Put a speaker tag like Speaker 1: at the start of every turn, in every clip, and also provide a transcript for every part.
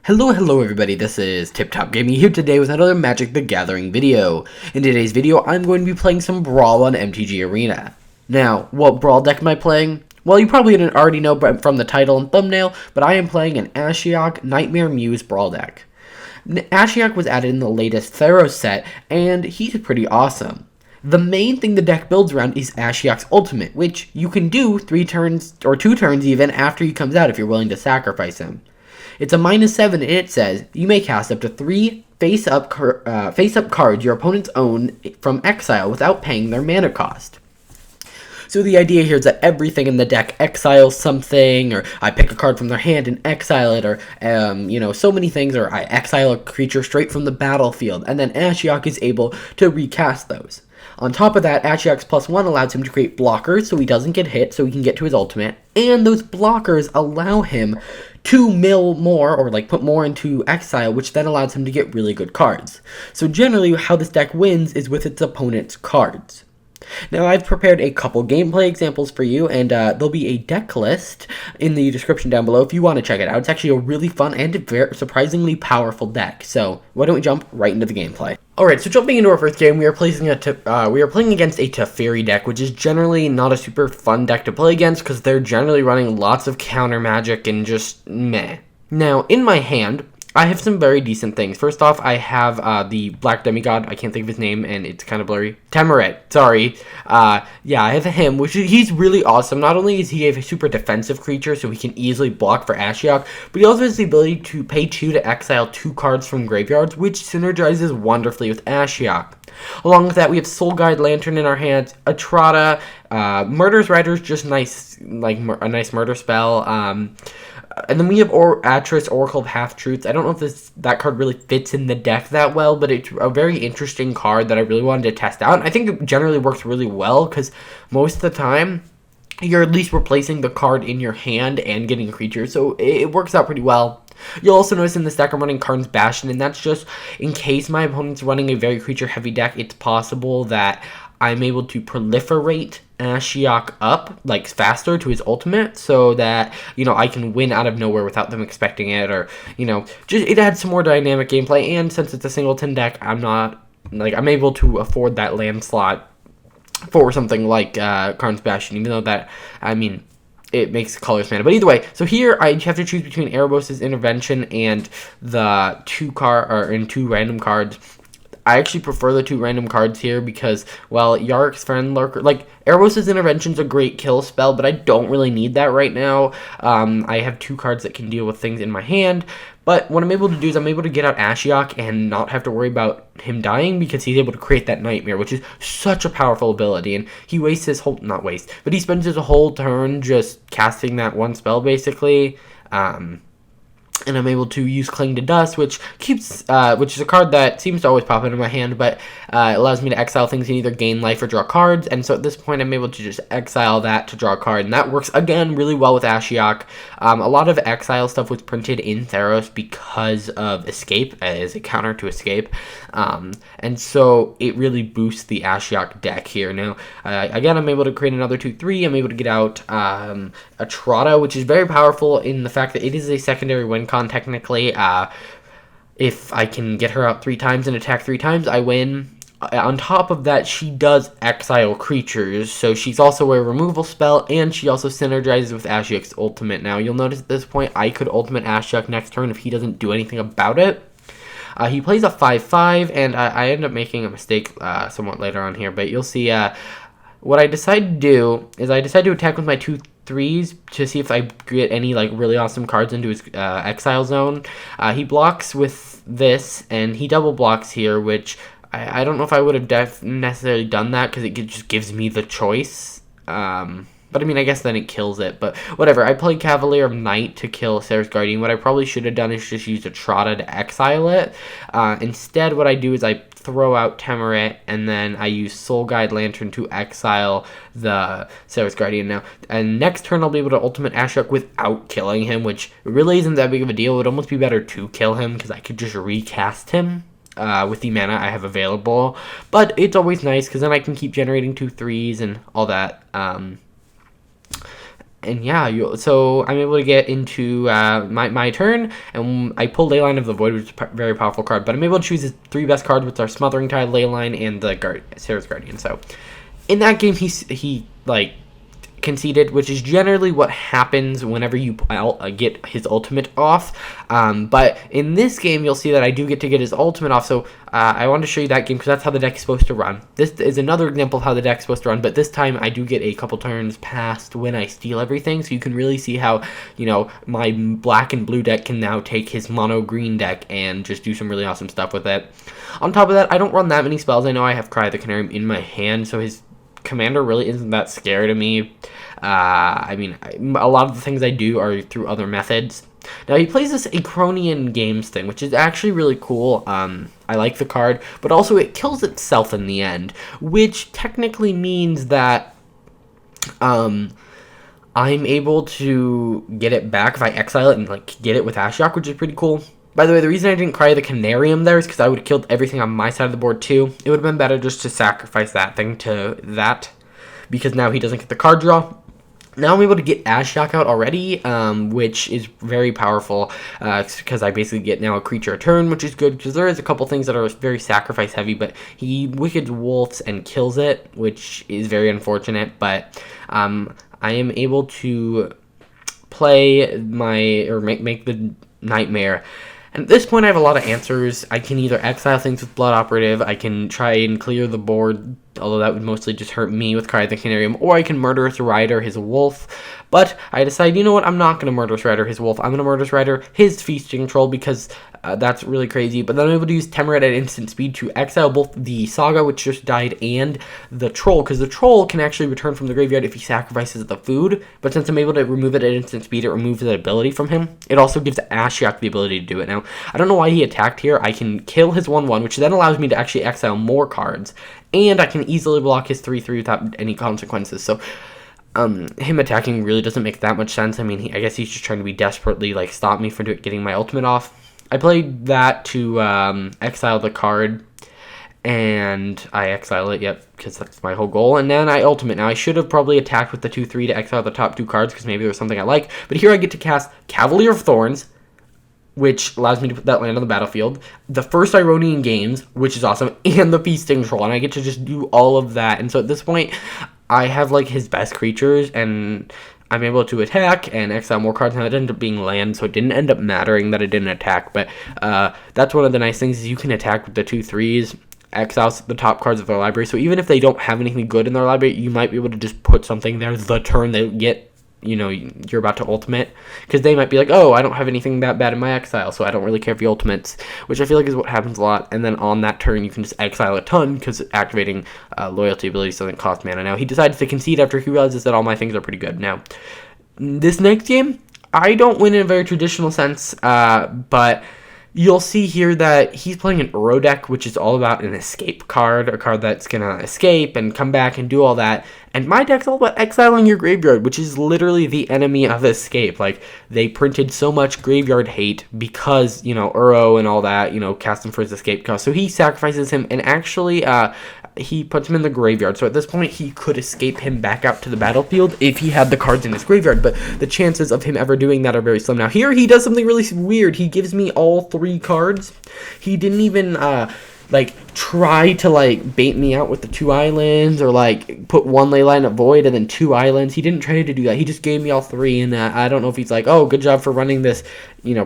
Speaker 1: Hello everybody, this is Tip Top Gaming here today with another Magic the Gathering video. In today's video, I'm going to be playing some Brawl on MTG Arena. Now, what Brawl deck am I playing? Well, you probably didn't already know from the title and thumbnail, but I am playing an Ashiok Nightmare Muse Brawl deck. Ashiok was added in the latest Theros set, and he's pretty awesome. The main thing the deck builds around is Ashiok's ultimate, which you can do 3 turns, or 2 turns even, after he comes out if you're willing to sacrifice him. It's a -7 and it says, you may cast up to 3 face-up cards your opponents own from exile without paying their mana cost. So the idea here is that everything in the deck exiles something, or I pick a card from their hand and exile it, or, so many things, or I exile a creature straight from the battlefield, and then Ashiok is able to recast those. On top of that, Ashiok's +1 allows him to create blockers so he doesn't get hit, so he can get to his ultimate, and those blockers allow him to mill more, or put more into exile, which then allows him to get really good cards. So generally, how this deck wins is with its opponent's cards. Now, I've prepared a couple gameplay examples for you, and there'll be a deck list in the description down below if you want to check it out. It's actually a really fun and very surprisingly powerful deck, so why don't we jump right into the gameplay. Alright, so jumping into our first game, we are playing against a Teferi deck, which is generally not a super fun deck to play against, because they're generally running lots of counter magic and just meh. Now, in my hand, I have some very decent things. First off, I have the Black Demigod. I can't think of his name, and it's kind of blurry. Temerit, sorry. I have him, he's really awesome. Not only is he a super defensive creature, so he can easily block for Ashiok, but he also has the ability to pay 2 to exile 2 cards from graveyards, which synergizes wonderfully with Ashiok. Along with that, we have Soul Guide Lantern in our hands, Atrata, Murder's Rider's just nice, a nice murder spell, and then we have Atris, Oracle of Half-Truths. I don't know if that card really fits in the deck that well, but it's a very interesting card that I really wanted to test out. And I think it generally works really well, because most of the time, you're at least replacing the card in your hand and getting a creature, so it works out pretty well. You'll also notice in this deck I'm running Karn's Bastion, and that's just in case my opponent's running a very creature-heavy deck, it's possible that I'm able to proliferate Ashiok up, faster to his ultimate, so that, I can win out of nowhere without them expecting it, or, just, it adds some more dynamic gameplay, and since it's a singleton deck, I'm able to afford that land slot for something like, Karn's Bastion, even though it makes colors mana. But either way, so here I have to choose between Erebos' Intervention and the 2 random cards. I actually prefer the 2 random cards here because, well, Yarick's Friend Lurker, Erebos' Intervention's a great kill spell, but I don't really need that right now. I have 2 cards that can deal with things in my hand, but what I'm able to do is I'm able to get out Ashiok and not have to worry about him dying because he's able to create that Nightmare, which is such a powerful ability, and he wastes his whole, but he spends his whole turn just casting that one spell, basically, and I'm able to use Cling to Dust, which is a card that seems to always pop into my hand, but it allows me to exile things and either gain life or draw cards, and so at this point I'm able to just exile that to draw a card, and that works, again, really well with Ashiok. A lot of exile stuff was printed in Theros because of Escape, as a counter to Escape, and so it really boosts the Ashiok deck here. Now, again, I'm able to create another 2/3, I'm able to get out Atrata, which is very powerful in the fact that it is a secondary win con, technically. If I can get her out 3 times and attack 3 times, I win. On top of that, she does exile creatures, so she's also a removal spell, and she also synergizes with Ashiok's ultimate. Now, you'll notice at this point, I could ultimate Ashiok next turn if he doesn't do anything about it. He plays a 5/5, and I end up making a mistake somewhat later on here, but you'll see what I decide to do is I decide to attack with my 2/3s to see if I get any really awesome cards into his exile zone. He blocks with this, and he double blocks here, which I don't know if I would have necessarily done that because it just gives me the choice. But I guess then it kills it. But whatever. I play Cavalier of Night to kill Sarah's Guardian. What I probably should have done is just use Atrata to exile it. Instead, what I do is I throw out Temerit, and then I use Soul Guide Lantern to exile the Sarah's Guardian now. And next turn, I'll be able to ultimate Ashiok without killing him, which really isn't that big of a deal. It would almost be better to kill him because I could just recast him with the mana I have available. But it's always nice because then I can keep generating 2/3s and all that. And yeah, so I'm able to get into my turn, and I pull Leyline of the Void, which is a very powerful card, but I'm able to choose his 3 best cards, which are Smothering Tide, Leyline, and the Theros Guardian. So in that game, he like conceded, which is generally what happens whenever you get his ultimate off. But in this game, you'll see that I do get to get his ultimate off, so I wanted to show you that game because that's how the deck is supposed to run. This is another example of how the deck is supposed to run, but this time I do get a couple turns past when I steal everything, so you can really see how, my black and blue deck can now take his mono green deck and just do some really awesome stuff with it. On top of that, I don't run that many spells. I know I have Cry the Canarium in my hand, so his commander really isn't that scary to me. A lot of the things I do are through other methods. Now, he plays this Acronian Games thing, which is actually really cool. I like the card, but also it kills itself in the end, which technically means that I'm able to get it back if I exile it and get it with Ashiok, which is pretty cool. By the way, the reason I didn't Cry the Canarium there is because I would have killed everything on my side of the board too. It would have been better just to sacrifice that thing to that, because now he doesn't get the card draw. Now I'm able to get Ashiok out already, which is very powerful, because I basically get now a creature a turn, which is good, because there is a couple things that are very sacrifice heavy, but he Wicked Wolves and kills it, which is very unfortunate, but I am able to play make the Nightmare. And at this point, I have a lot of answers. I can either exile things with Blood Operative, I can try and clear the board, although that would mostly just hurt me with Cry the Canarium, or I can Murderous Rider his wolf. But I decide, you know what, I'm not going to Murderous Rider his wolf. I'm going to Murderous Rider his Feasting Troll, because that's really crazy. But then I'm able to use Temerate at instant speed to exile both the Saga, which just died, and the Troll, because the Troll can actually return from the graveyard if he sacrifices the food. But since I'm able to remove it at instant speed, it removes that ability from him. It also gives Ashiok the ability to do it. Now, I don't know why he attacked here. I can kill his 1/1, which then allows me to actually exile more cards, and I can easily block his 3/3 without any consequences. So him attacking really doesn't make that much sense. I mean, I guess he's just trying to be desperately stop me from getting my ultimate off. I played that to exile the card, and I exile it, because that's my whole goal, and then I ultimate. Now, I should have probably attacked with the 2/3 to exile the top 2 cards, because maybe there's something I like, but here I get to cast Cavalier of Thorns, which allows me to put that land on the battlefield, the first Ironian Games, which is awesome, and the Feasting Troll, and I get to just do all of that. And so at this point, I have his best creatures, and I'm able to attack and exile more cards. Now it ended up being land, so it didn't end up mattering that I didn't attack, but that's one of the nice things, is you can attack with the 2/3, exile the top cards of their library, so even if they don't have anything good in their library, you might be able to just put something there the turn they get, you're about to ultimate, because they might be like, oh, I don't have anything that bad in my exile, so I don't really care if he ultimates, which I feel like is what happens a lot. And then on that turn, you can just exile a ton, because activating loyalty abilities doesn't cost mana. Now, he decides to concede after he realizes that all my things are pretty good. Now, this next game, I don't win in a very traditional sense, but you'll see here that he's playing an Uro deck, which is all about an escape card, a card that's going to escape and come back and do all that. And my deck's all about exiling your graveyard, which is literally the enemy of escape. They printed so much graveyard hate because, Uro and all that, cast him for his escape cost. So he sacrifices him, and actually, he puts him in the graveyard. So at this point, he could escape him back out to the battlefield if he had the cards in his graveyard, but the chances of him ever doing that are very slim. Now, here he does something really weird. He gives me all 3 cards. He didn't even try to bait me out with the 2 islands, or put 1 Leyline at Void and then 2 islands. He didn't try to do that. He just gave me all 3, and I don't know if he's oh, good job for running this,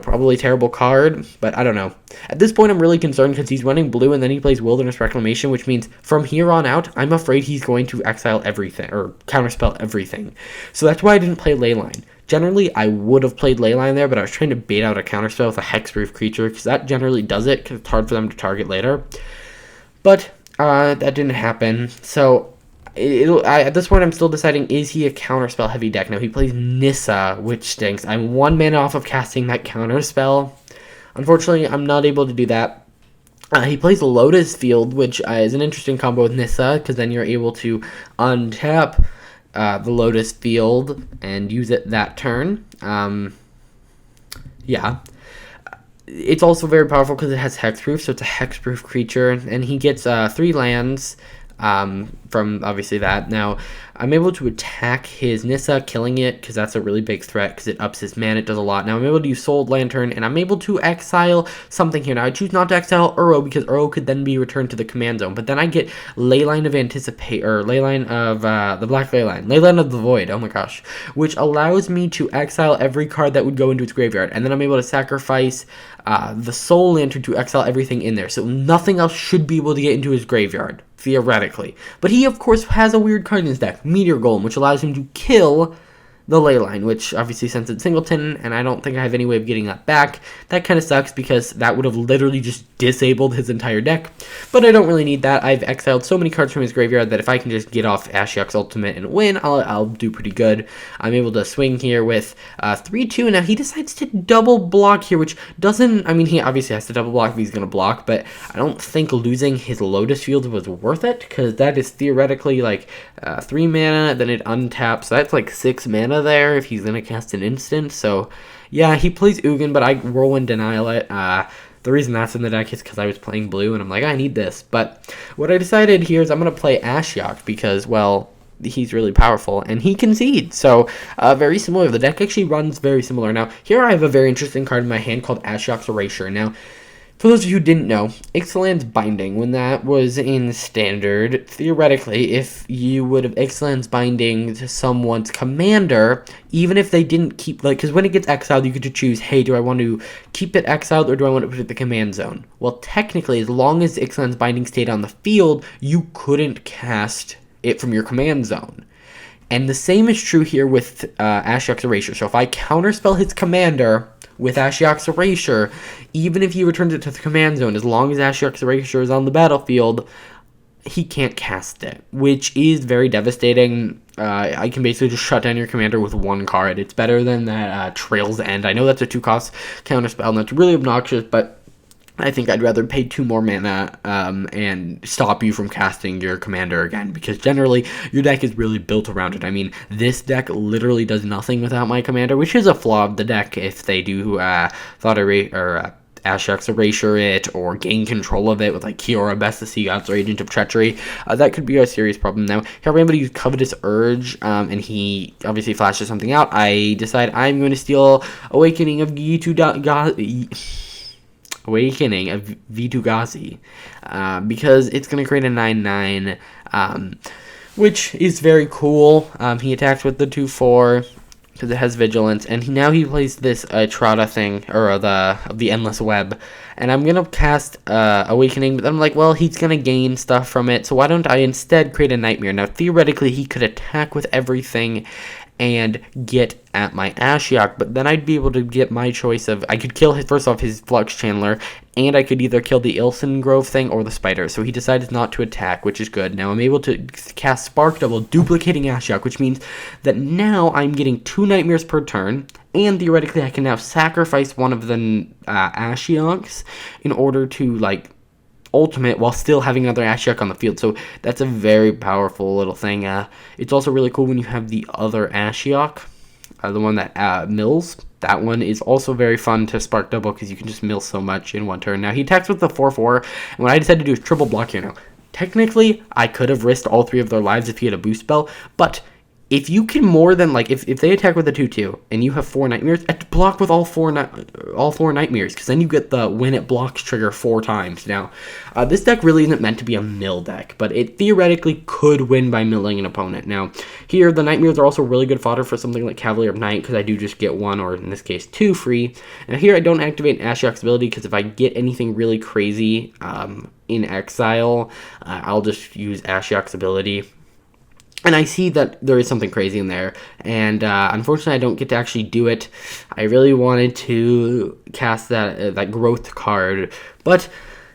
Speaker 1: probably terrible card, but I don't know. At this point, I'm really concerned because he's running blue, and then he plays Wilderness Reclamation, which means from here on out, I'm afraid he's going to exile everything, or counterspell everything. So that's why I didn't play Leyline. Generally, I would have played Leyline there, but I was trying to bait out a counterspell with a hexproof creature, because that generally does it, because it's hard for them to target later. But that didn't happen, so at this point I'm still deciding, is he a counterspell heavy deck? Now, he plays Nissa, which stinks. I'm 1 mana off of casting that counterspell. Unfortunately, I'm not able to do that. He plays Lotus Field, which is an interesting combo with Nissa, because then you're able to untap the Lotus Field and use it that turn. It's also very powerful because it has hexproof, so it's a hexproof creature, and he gets 3 lands, from obviously that. Now, I'm able to attack his Nissa, killing it, because that's a really big threat, because it ups his mana, it does a lot. Now, I'm able to use Soul Lantern, and I'm able to exile something here. Now, I choose not to exile Uro, because Uro could then be returned to the command zone, but then I get Leyline of Anticipate, or Leyline of, the Black Leyline of the Void, oh my gosh, which allows me to exile every card that would go into its graveyard, and then I'm able to sacrifice the Soul Lantern to exile everything in there, so nothing else should be able to get into his graveyard, theoretically. But he, of course, has a weird card in his deck, Meteor Golem, which allows him to kill the Leyline, which obviously sends it singleton, and I don't think I have any way of getting that back. That kind of sucks, because that would have literally just disabled his entire deck, but I don't really need that. I've exiled so many cards from his graveyard that if I can just get off Ashiok's ultimate and win, I'll do pretty good. I'm able to swing here with 3-2. Now he decides to double block here, which doesn't, I mean, he obviously has to double block if he's going to block, but I don't think losing his Lotus Field was worth it, because that is theoretically like 3 mana, then it untaps, so that's like 6 mana there if he's going to cast an instant. So yeah, he plays Ugin, but I Whirlwind Denial it. The reason that's in the deck is because I was playing blue, and I'm like, I need this. But what I decided here is I'm going to play Ashiok because, well, he's really powerful, and he concedes. So, very similar. The deck actually runs very similar. Now, here I have a very interesting card in my hand called Ashiok's Erasure. Now, for those of you who didn't know, Ixalan's Binding, when that was in Standard, theoretically, if you would have Ixalan's Binding to someone's commander, even if they didn't keep, like, because when it gets exiled, you get to choose, hey, do I want to keep it exiled or do I want to put it in the command zone? Well, technically, as long as Ixalan's Binding stayed on the field, you couldn't cast it from your command zone. And the same is true here with Ashiok's Erasure. So if I counterspell his commander with Ashiok's Erasure, even if he returns it to the command zone, as long as Ashiok's Erasure is on the battlefield, he can't cast it, which is very devastating. I can basically just shut down your commander with 1 card. It's better than that Trail's End. I know that's a 2-cost counterspell, and that's really obnoxious, but I think I'd rather pay 2 more mana and stop you from casting your commander again, because generally your deck is really built around it. I mean, this deck literally does nothing without my commander, which is a flaw of the deck if they do Ashiok's Erasure it, or gain control of it with like Kiora, Best of Sea Gods, or Agent of Treachery. That could be a serious problem. Now, here I'm able to use Covetous Urge, and he obviously flashes something out. I decide I'm going to steal Awakening of Vitu-Ghazi, because it's going to create a 9/9, which is very cool. He attacks with the 2/4 because it has vigilance, and now he plays this Trada thing, or the Endless Web, and I'm gonna cast Awakening, but I'm like, well, he's gonna gain stuff from it, so why don't I instead create a Nightmare? Now, theoretically, he could attack with everything and get at my Ashiok, but then I'd be able to get my choice of, I could kill first off his Flux Channeler, and I could either kill the Ilson Grove thing or the Spider, so he decided not to attack, which is good. Now I'm able to cast Spark Double, duplicating Ashiok, which means that now I'm getting 2 Nightmares per turn, and theoretically I can now sacrifice one of the Ashioks in order to, like, ultimate while still having another Ashiok on the field. So that's a very powerful little thing. It's also really cool when you have the other Ashiok, the one that mills. That one is also very fun to spark double because you can just mill so much in 1 turn. Now he attacks with the 4/4, and what I decided to do is triple block here now. Technically, I could have risked all 3 of their lives if he had a boost spell, but if you can more than, like, if they attack with a 2/2 and you have 4 Nightmares, I have to block with all four Nightmares, because then you get the when it blocks trigger 4 times. Now, this deck really isn't meant to be a mill deck, but it theoretically could win by milling an opponent. Now, here, the Nightmares are also really good fodder for something like Cavalier of Night, because I do just get 1, or in this case 2 free. And here I don't activate Ashiok's ability, because if I get anything really crazy in exile, I'll just use Ashiok's ability. And I see that there is something crazy in there, and unfortunately I don't get to actually do it. I really wanted to cast that growth card, but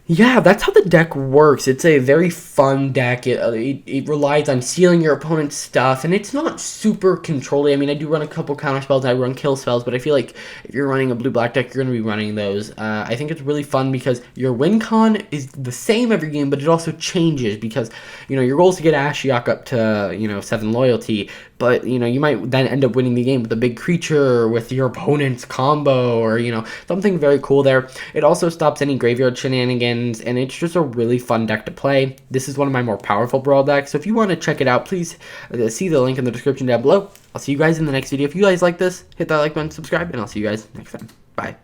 Speaker 1: yeah, that's how the deck works. It's a very fun deck. It relies on sealing your opponent's stuff, and it's not super controlling. I mean, I do run a couple counter spells, I run kill spells, but I feel like if you're running a blue-black deck, you're going to be running those. I think it's really fun because your win con is the same every game, but it also changes because, you know, your goal is to get Ashiok up to, 7 loyalty, but you know, you might then end up winning the game with a big creature, with your opponent's combo, or you know, something very cool there. It also stops any graveyard shenanigans, and it's just a really fun deck to play. This is one of my more powerful Brawl decks, so if you want to check it out, please see the link in the description down below. I'll see you guys in the next video. If you guys like this, hit that like button, subscribe, and I'll see you guys next time. Bye.